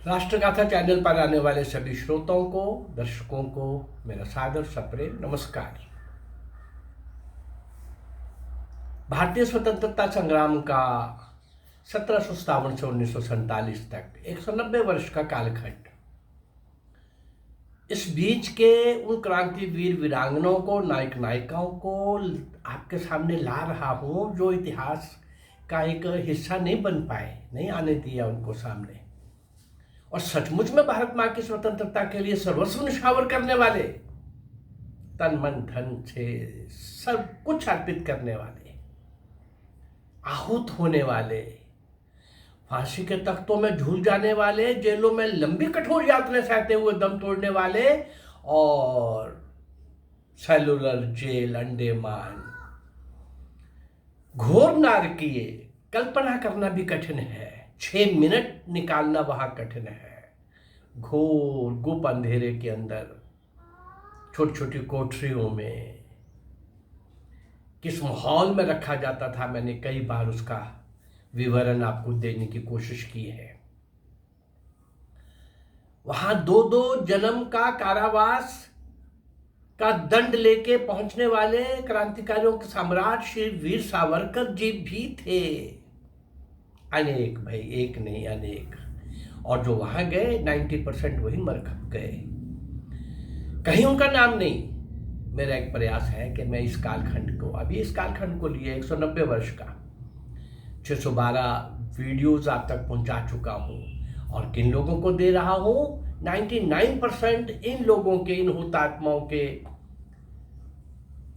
राष्ट्रगाथा channel पर आने वाले सभी श्रोताओं को, दर्शकों को मेरा सादर सप्रेम नमस्कार। भारतीय स्वतंत्रता संग्राम का 1757 से 1947 तक 190 वर्ष का कालखंड। इस बीच के उन क्रांतिवीर वीरांगनाओं को, नायक नायिकाओं को आपके सामने ला रहा हूं जो इतिहास का एक हिस्सा नहीं बन पाए, नहीं आने दिया उनको सामने, और सचमुच में भारत मां की स्वतंत्रता के लिए सर्वस्व निछावर करने वाले, तन मन धन से सब कुछ अर्पित करने वाले, आहूत होने वाले, फांसी के तख्तों में झूल जाने वाले, जेलों में लंबी कठोर यातनाएं सहते हुए दम तोड़ने वाले, और सेलुलर जेल, अंडमान, घोर नारकीय, कल्पना करना भी कठिन है। 6 मिनट निकालना वहां कठिन है। घोर गुप अंधेरे के अंदर, छोटी छोटी कोठरियों में किस माहौल में रखा जाता था, मैंने कई बार उसका विवरण आपको देने की कोशिश की है। वहां 2-2 जन्म का कारावास का दंड लेके पहुंचने वाले क्रांतिकारियों के सम्राट श्री वीर सावरकर जी भी थे। अनेक भाई, एक नहीं अनेक। और जो वहां गए 90% वही मर खप गए, कहीं उनका नाम नहीं। मेरा एक प्रयास है कि मैं इस कालखंड को, अभी इस कालखंड को लिए 190 वर्ष का 612 वीडियोस आप तक पहुंचा चुका हूं, और किन लोगों को दे रहा हूं? 99% इन लोगों के, इन हुतात्माओं के,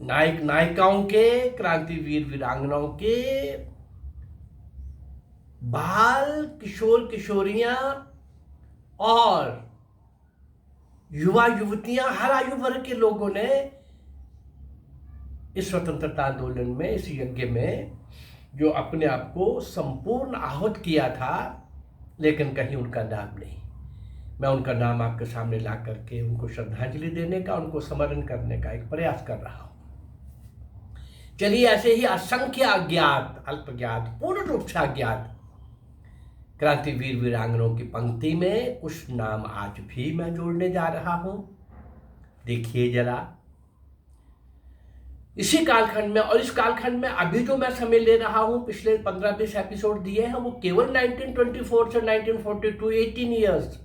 नायक नायिकाओं के, क्रांतिवीर वीरांगनाओं के बाल, किशोर किशोरियां और युवा युवतियां, हर आयु वर्ग के लोगों ने इस स्वतंत्रता आंदोलन में, इस यज्ञ में जो अपने आप को संपूर्ण आहुत किया था, लेकिन कहीं उनका नाम नहीं। मैं उनका नाम आपके सामने ला करके उनको श्रद्धांजलि देने का, उनको स्मरण करने का एक प्रयास कर रहा हूं। चलिए, ऐसे ही असंख्य अज्ञात, अल्पज्ञात, पूर्ण रूप से अज्ञात क्रांतिवीर वीरांगनाओं की पंक्ति में कुछ नाम आज भी मैं जोड़ने जा रहा हूं। देखिए जरा, इसी कालखंड में, और इस कालखंड में अभी जो मैं समय ले रहा हूं, पिछले 15-20 एपिसोड दिए हैं, वो केवल 1924 से 1942, 18 ईयर्स,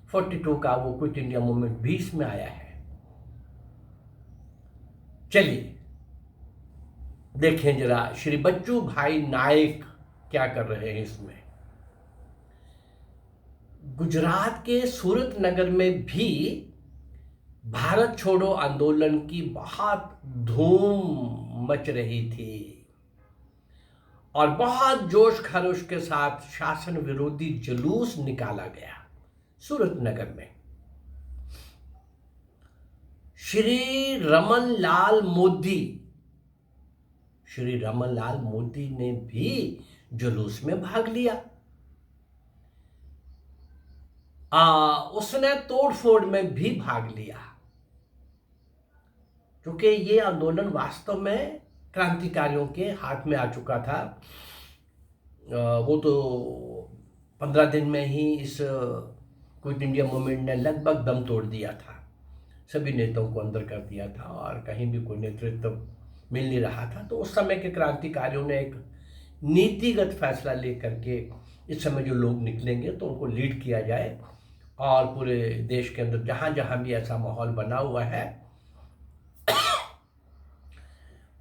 42 का वो क्विट इंडिया मूवमेंट 20 में आया है। चलिए देखें जरा श्री बच्चू भाई नायक क्या कर रहे हैं इसमें। गुजरात के सूरत नगर में भी भारत छोड़ो आंदोलन की बहुत धूम मच रही थी, और बहुत जोश खरोश के साथ शासन विरोधी जुलूस निकाला गया सूरत नगर में। श्री रमन लाल मोदी ने भी जुलूस में भाग लिया। उसने तोड़फोड़ में भी भाग लिया, क्योंकि ये आंदोलन वास्तव में क्रांतिकारियों के हाथ में आ चुका था। वो तो 15 दिन में ही इस क्विट इंडिया मूवमेंट ने लगभग दम तोड़ दिया था, सभी नेताओं को अंदर कर दिया था, और कहीं भी कोई नेतृत्व मिल नहीं रहा था। तो उस समय के क्रांतिकारियों ने एक नीतिगत फैसला लेकर के, इस समय जो लोग निकलेंगे तो उनको लीड किया जाए, और पूरे देश के अंदर जहां जहां भी ऐसा माहौल बना हुआ है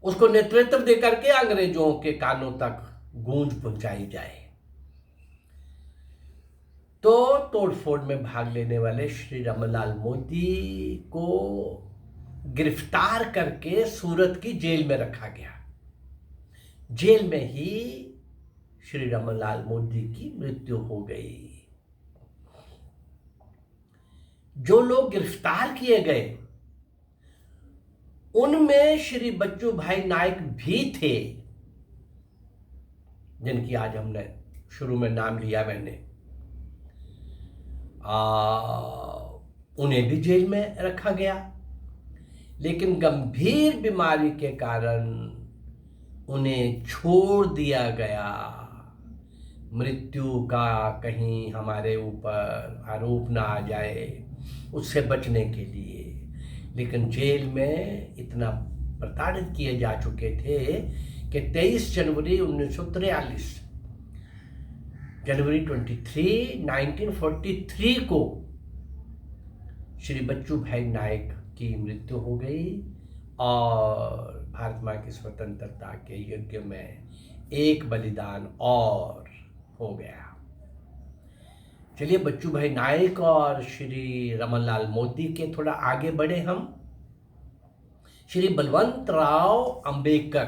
उसको नेतृत्व देकर के अंग्रेजों के कानों तक गूंज पहुंचाई जाए। तो तोड़फोड़ में भाग लेने वाले श्री रमनलाल मोदी को गिरफ्तार करके सूरत की जेल में रखा गया। जेल में ही श्री रमनलाल मोदी की मृत्यु हो गई। जो लोग गिरफ्तार किए गए उनमें श्री बच्चू भाई नायक भी थे, जिनकी आज हमने शुरू में नाम लिया मैंने। उन्हें भी जेल में रखा गया, लेकिन गंभीर बीमारी के कारण उन्हें छोड़ दिया गया। मृत्यु का कहीं हमारे ऊपर आरोप ना आ जाए, उससे बचने के लिए। लेकिन जेल में इतना प्रताड़ित किए जा चुके थे कि 23 जनवरी 1943 जनवरी 23, 1943 को श्री बच्चू भाई नायक की मृत्यु हो गई और भारत माँ की स्वतंत्रता के यज्ञ में एक बलिदान और हो गया। चलिए बच्चू भाई नायक और श्री रमनलाल मोदी के थोड़ा आगे बढ़े हम। श्री बलवंतराव अंबेडकर,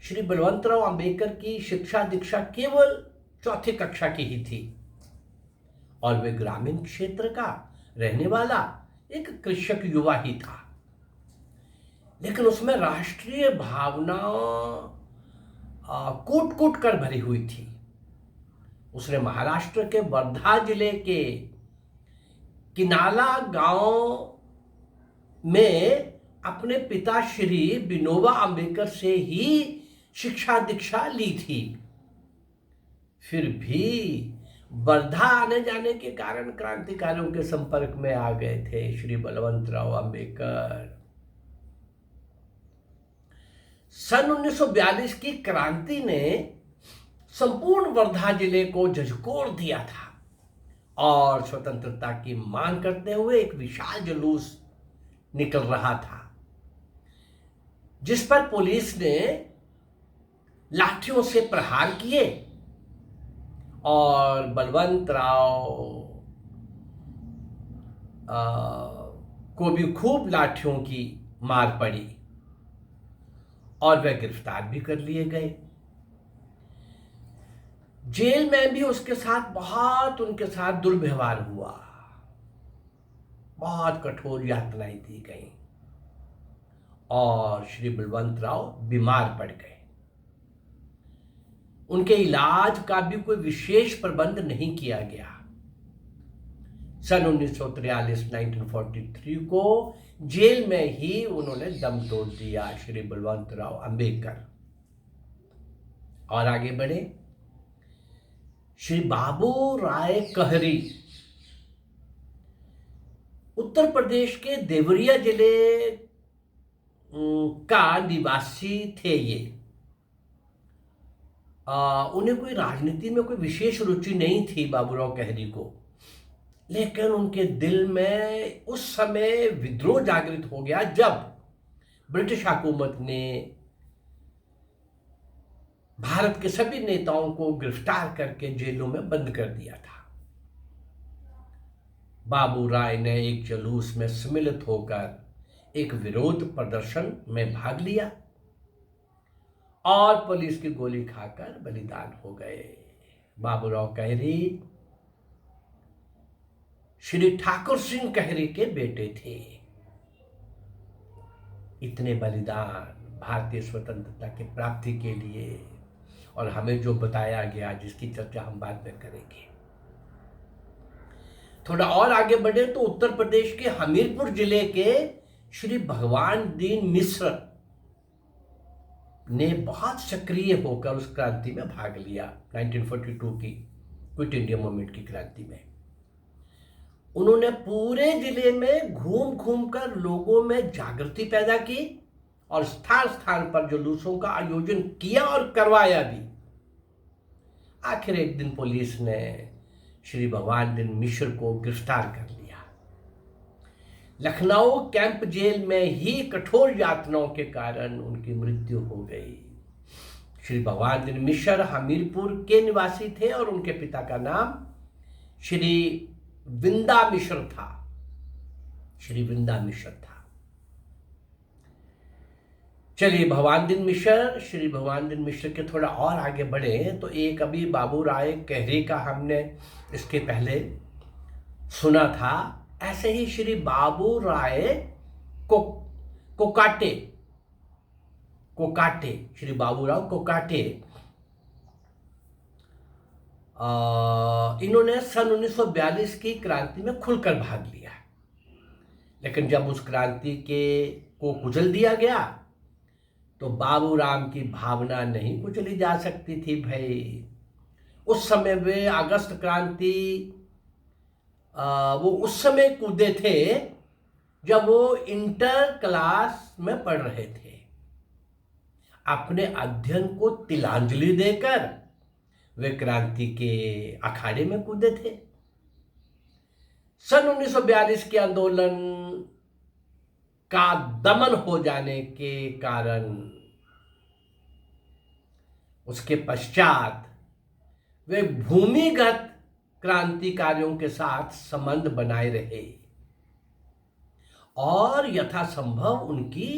श्री बलवंतराव अंबेडकर की शिक्षा दीक्षा केवल चौथी कक्षा की ही थी और वे ग्रामीण क्षेत्र का रहने वाला एक कृषक युवा ही था, लेकिन उसमें राष्ट्रीय भावना कूट कूट कर भरी हुई थी। उसने महाराष्ट्र के वर्धा जिले के किनाला गांव में अपने पिता श्री विनोबा अंबेडकर से ही शिक्षा दीक्षा ली थी। फिर भी वर्धा आने जाने के कारण क्रांतिकारियों के संपर्क में आ गए थे श्री बलवंतराव अंबेडकर। सन 1942 की क्रांति ने संपूर्ण वर्धा जिले को झकझोर दिया था और स्वतंत्रता की मांग करते हुए एक विशाल जुलूस निकल रहा था, जिस पर पुलिस ने लाठियों से प्रहार किए और बलवंतराव को भी खूब लाठियों की मार पड़ी और वे गिरफ्तार भी कर लिए गए। जेल में भी उसके साथ उनके साथ दुर्व्यवहार हुआ, बहुत कठोर यातनाएं दी गई और श्री बलवंतराव बीमार पड़ गए। उनके इलाज का भी कोई विशेष प्रबंध नहीं किया गया। सन 1943 1943 को जेल में ही उन्होंने दम तोड़ दिया श्री बलवंतराव अंबेडकर। और आगे बढ़े, श्री बाबू राय कहरी उत्तर प्रदेश के देवरिया जिले का निवासी थे। ये उन्हें कोई राजनीति में कोई विशेष रुचि नहीं थी बाबूराव कहरी को, लेकिन उनके दिल में उस समय विद्रोह जागृत हो गया जब ब्रिटिश हुकूमत ने भारत के सभी नेताओं को गिरफ्तार करके जेलों में बंद कर दिया था। बाबू राय ने एक जुलूस में सम्मिलित होकर एक विरोध प्रदर्शन में भाग लिया और पुलिस की गोली खाकर बलिदान हो गए। बाबूराव कहरी श्री ठाकुर सिंह कहरी के बेटे थे। इतने बलिदान भारतीय स्वतंत्रता की प्राप्ति के लिए, और हमें जो बताया गया जिसकी चर्चा हम बाद में करेंगे। थोड़ा और आगे बढ़े तो उत्तर प्रदेश के हमीरपुर जिले के श्री भगवान दीन मिश्र ने बहुत सक्रिय होकर उस क्रांति में भाग लिया। 1942 की क्विट इंडिया मूवमेंट की क्रांति में उन्होंने पूरे जिले में घूम घूम कर लोगों में जागृति पैदा की और स्थान स्थान पर जुलूसों का आयोजन किया और करवाया भी। आखिर एक दिन पुलिस ने श्री भगवान दीन मिश्र को गिरफ्तार कर लिया। लखनऊ कैंप जेल में ही कठोर यातनाओं के कारण उनकी मृत्यु हो गई। श्री भगवान दीन मिश्र हमीरपुर के निवासी थे और उनके पिता का नाम श्री विंदा मिश्र था। श्री विंदा मिश्र था। चलिए भगवान दीन मिश्र, श्री भगवान दीन मिश्र के थोड़ा और आगे बढ़े तो एक अभी बाबू राय कहरी का हमने इसके पहले सुना था। ऐसे ही श्री बाबू राय कोकाटे, श्री बाबूराव कोकाटे, इन्होंने सन 1942 की क्रांति में खुलकर भाग लिया, लेकिन जब उस क्रांति को कुचल दिया गया तो बाबूराम की भावना नहीं कुचली जा सकती थी भाई। उस समय वे अगस्त क्रांति वो उस समय कूदे थे जब वो इंटर क्लास में पढ़ रहे थे। अपने अध्ययन को तिलांजलि देकर वे क्रांति के अखाड़े में कूदे थे। सन 1942 के आंदोलन का दमन हो जाने के कारण उसके पश्चात वे भूमिगत क्रांतिकारियों के साथ संबंध बनाए रहे और यथासंभव उनकी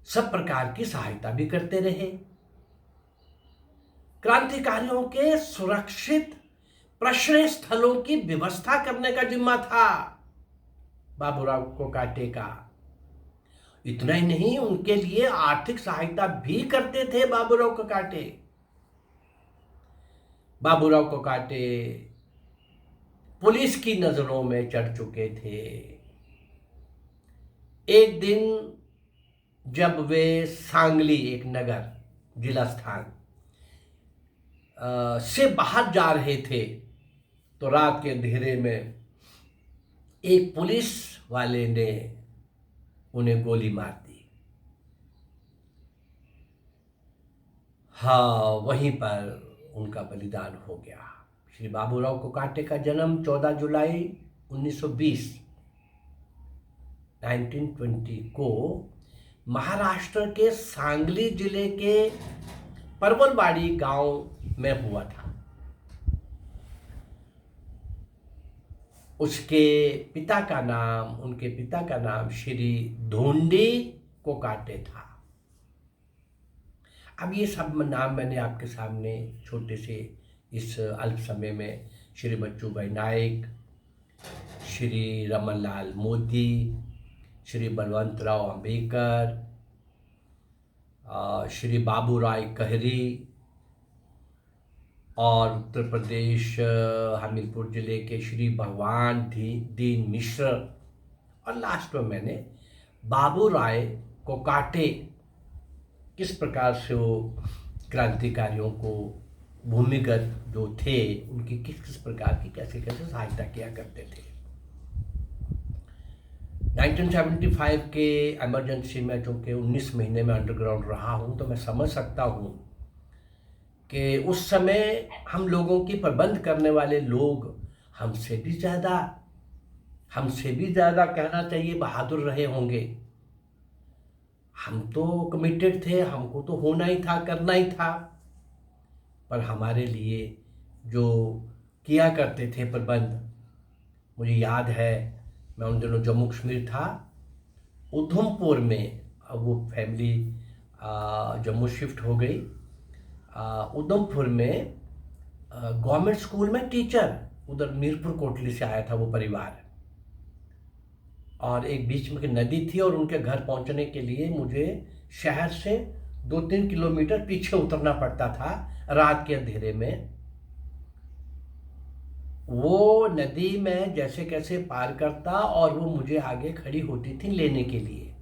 सब प्रकार की सहायता भी करते रहे। क्रांतिकारियों के सुरक्षित प्रश्रय स्थलों की व्यवस्था करने का जिम्मा था बाबूराव कोकाटे का। इतना ही नहीं, उनके लिए आर्थिक सहायता भी करते थे बाबूराव कोकाटे। बाबूराव कोकाटे पुलिस की नजरों में चढ़ चुके थे। एक दिन जब वे सांगली, एक नगर जिला स्थान से बाहर जा रहे थे तो रात के अंधेरे में एक पुलिस वाले ने उन्हें गोली मार दी। हाँ, वहीं पर उनका बलिदान हो गया। श्री बाबूराव कोकाटे का जन्म 14 जुलाई 1920 को महाराष्ट्र के सांगली जिले के परवलवाड़ी गांव में हुआ था। उनके पिता का नाम श्री धोंडी कोकाटे था। अब ये सब नाम मैंने आपके सामने छोटे से इस अल्प समय में श्री बच्चूभाई नाइक, श्री रमनलाल मोदी, श्री बलवंतराव अंबेडकर, श्री बाबूराय कहरी और उत्तर प्रदेश हमीरपुर जिले के श्री भगवान दीन मिश्र और लास्ट में मैंने बाबूराय कोकाटे किस प्रकार से वो क्रांतिकारियों को भूमिगत जो थे उनकी किस किस प्रकार की कैसे कैसे सहायता किया करते थे। 1975 के इमरजेंसी में चूँकि 19 महीने में अंडरग्राउंड रहा हूँ तो मैं समझ सकता हूँ कि उस समय हम लोगों की प्रबंध करने वाले लोग हमसे भी ज़्यादा कहना चाहिए बहादुर रहे होंगे। हम तो कमिटेड थे, हमको तो होना ही था, करना ही था, पर हमारे लिए जो किया करते थे प्रबंध, मुझे याद है मैं उन दिनों जम्मू कश्मीर था, उधमपुर में, अब वो फैमिली जम्मू शिफ्ट हो गई, उधमपुर में गवर्नमेंट स्कूल में टीचर, उधर मीरपुर कोटली से आया था वो परिवार, और एक बीच में नदी थी और उनके घर पहुंचने के लिए मुझे शहर से 2-3 किलोमीटर पीछे उतरना पड़ता था रात के अंधेरे में। वो नदी में जैसे कैसे पार करता और वो मुझे आगे खड़ी होती थी लेने के लिए।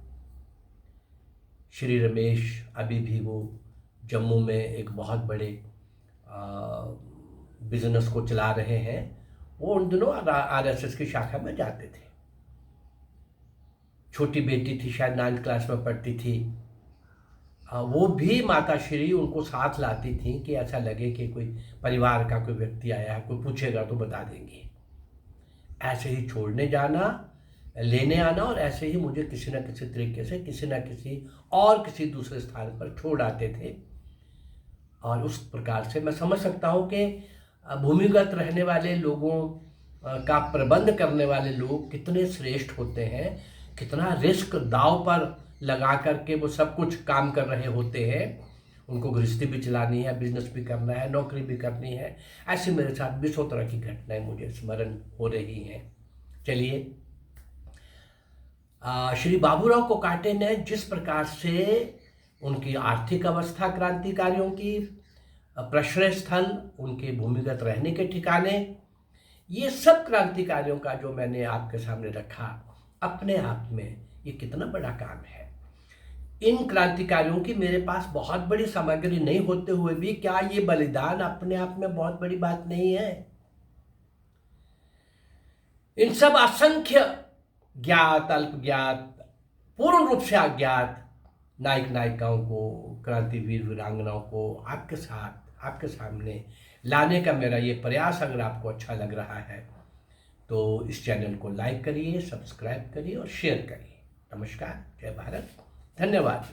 श्री रमेश अभी भी वो जम्मू में एक बहुत बड़े बिजनेस को चला रहे हैं, वो उन दिनों आरएसएस की शाखा में जाते थे। छोटी बेटी थी, शायद 9th क्लास में पढ़ती थी, वो भी माता श्री उनको साथ लाती थी कि ऐसा लगे कि कोई परिवार का कोई व्यक्ति आया है, कोई पूछेगा तो बता देंगे। ऐसे ही छोड़ने जाना, लेने आना, और ऐसे ही मुझे किसी न किसी तरीके से किसी दूसरे स्थान पर छोड़ आते थे। और उस प्रकार से मैं समझ सकता हूँ कि भूमिगत रहने वाले लोगों का प्रबंध करने वाले लोग कितने श्रेष्ठ होते हैं, कितना रिस्क दांव पर लगा करके वो सब कुछ काम कर रहे होते हैं। उनको गृहस्थी भी चलानी है, बिजनेस भी करना है, नौकरी भी करनी है। ऐसे मेरे साथ 20 तरह की घटनाएं मुझे स्मरण हो रही हैं। चलिए, श्री बाबूराव कोकाटे ने जिस प्रकार से उनकी आर्थिक अवस्था, क्रांतिकारियों की प्रश्रय स्थल, उनके भूमिगत रहने के ठिकाने, ये सब क्रांतिकारियों का जो मैंने आपके सामने रखा, अपने आप में ये कितना बड़ा काम है। इन क्रांतिकारियों की मेरे पास बहुत बड़ी सामग्री नहीं होते हुए भी क्या ये बलिदान अपने आप में बहुत बड़ी बात नहीं है? इन सब असंख्य ज्ञात, अल्प ज्ञात, पूर्ण रूप से अज्ञात नायक नायिकाओं को, क्रांतिवीर वीरांगनाओं को आपके साथ, आपके सामने लाने का मेरा ये प्रयास अगर आपको अच्छा लग रहा है तो इस चैनल को लाइक करिए, सब्सक्राइब करिए और शेयर करिए। नमस्कार, जय भारत, धन्यवाद।